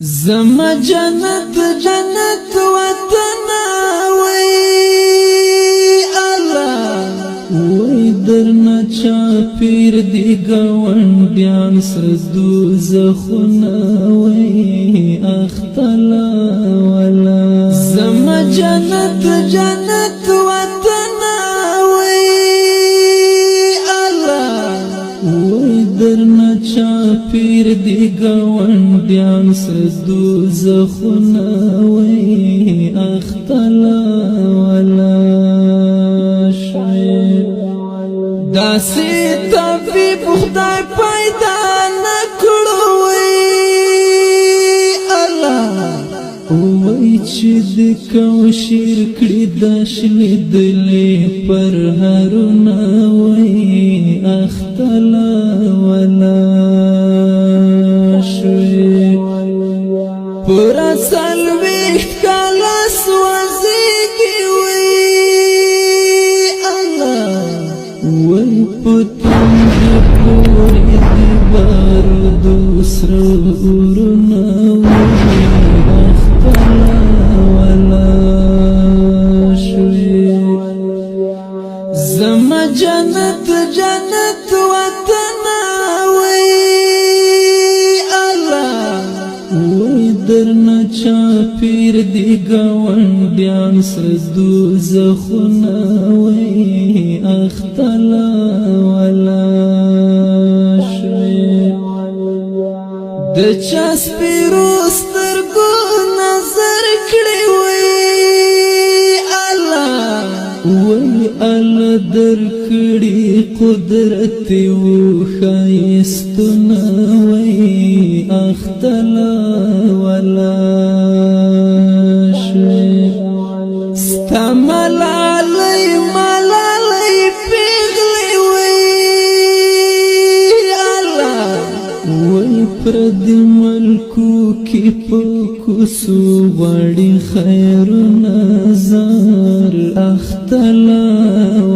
زما جنت جنت وطن وی الله وی درنا چا پیر دی گوندیان سردو زخنا وی اختلا ولا زما جنت جنت وطن وی الله وی درنا چا پیر دی گوندیان سردو زخنا وی اختلا ولا شوی داسی طبیب خدای پیدا نکړو وی الله وی چې د کوشر کړي د شلې دلې پر هرونه وی اختلا ولا شوی پر سلوی کلا سوځي وی الله وی پتون دی پوری دی بارود سرو ورنا وی اختلا ولا شوی زما جنت جنت وطن وی الله وی درنا چا پیر دی گوندیان سردو زخنا وی اختلا ولا شوی د چا سپیرو سترګو نظر کړی وی الله وی الله در کړي قدرت و خایستنا وی اختلا ولا شوی استعمل علی ملالی پیغلی وی الله وی پرد ملکو کی پاکو سو غړي خیر نظر اختلا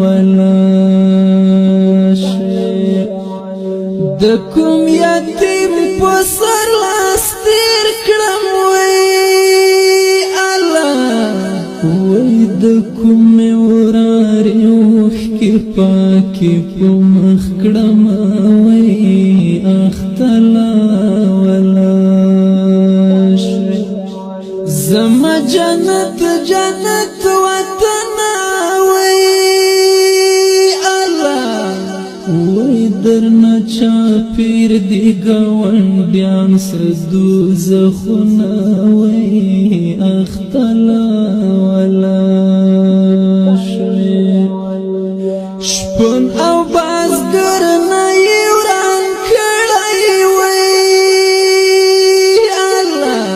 ولا شوی د کوم یتیم په سر لاس تیر کړم وی الله وی د کوم وراري وخ کې پاکي په مخ کړم وی اختلا ولا شوی زما جنت جنت وطن وی الله وی درنا چا پیر دی گوندیان سردو زخنا وی اختلا ولا شوی شپون او بازگر نای وران کړی وی الله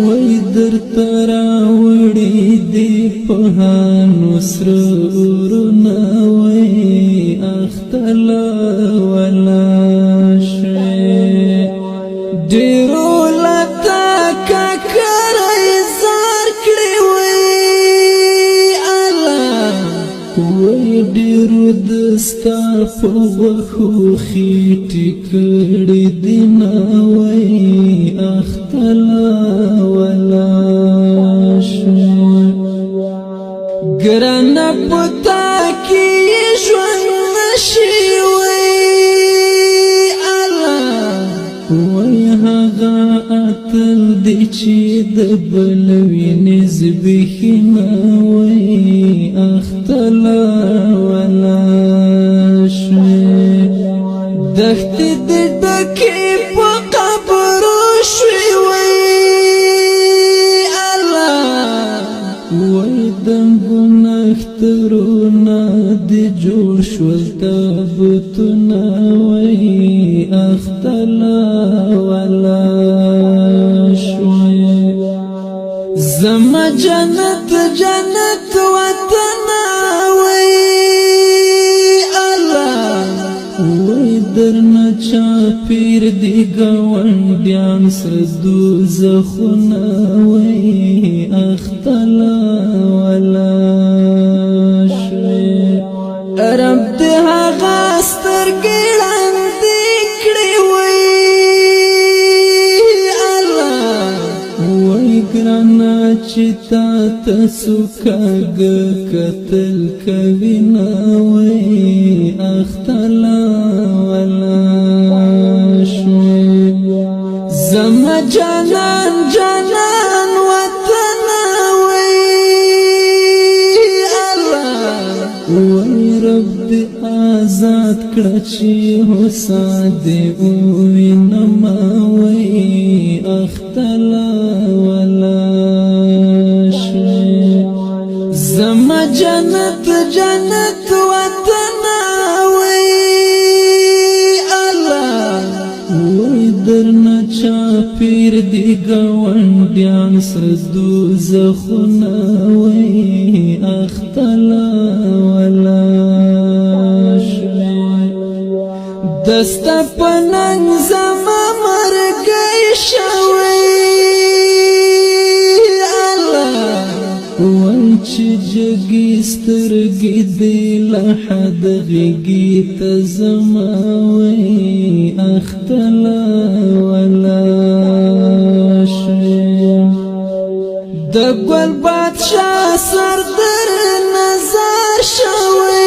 وی در ترا وړي دی په هانو سرورنا وی اختلا ولا شوی ډیرو لتا ککر زار کړی وی الله وی ډیرو دستا په وخو خېټې کړي دینا وی اختلا ولا شوی ګرانه پتا کې ژوند نشي وی الله وی هغه اتل دی چې د بلوي نسبخنا وی اختلا ولا شوی دخت د ډکې په قبر شوی وی الله وی د ګناهترونه د جوړ شول تابوتونه وی اختلا ولا شوی زما جنت جنت وطن وی الله وی درنا چا پیر دی گوندیان سردو زخنا وی اختلا ولا شوی رب دی هغه سترګې ړندې کړې وی الله ګرانا چې تا تاسو کاږ قتل کوي نه وای اختلا ولا شوي زما جانان جانان وطن وای الله وای رب دې آزاد کړه چې هوسا دې وینما وای اختلا ولا شوي زما جنت جنت وطن وای الله وای درنا چا پیر دی گاونډیان سدو زخونه وای اختلا ولا دستا پننګ زما مرګی شوی الله وای چې جګی سترګې دې لحد غږی ته زما وای اختلا ولا شوی د ګل بادشاه سر در نظر شوی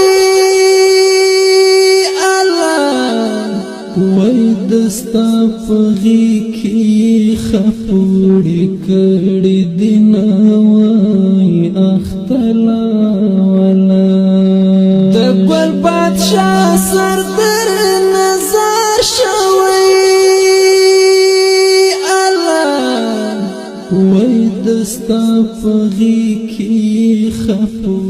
وای دستا پغی کی خپوڑی کڑی دینا وای اختلا ولا دگل بادشاہ سر در نظر شوی اللہ وای دستا پغی کی خپوڑی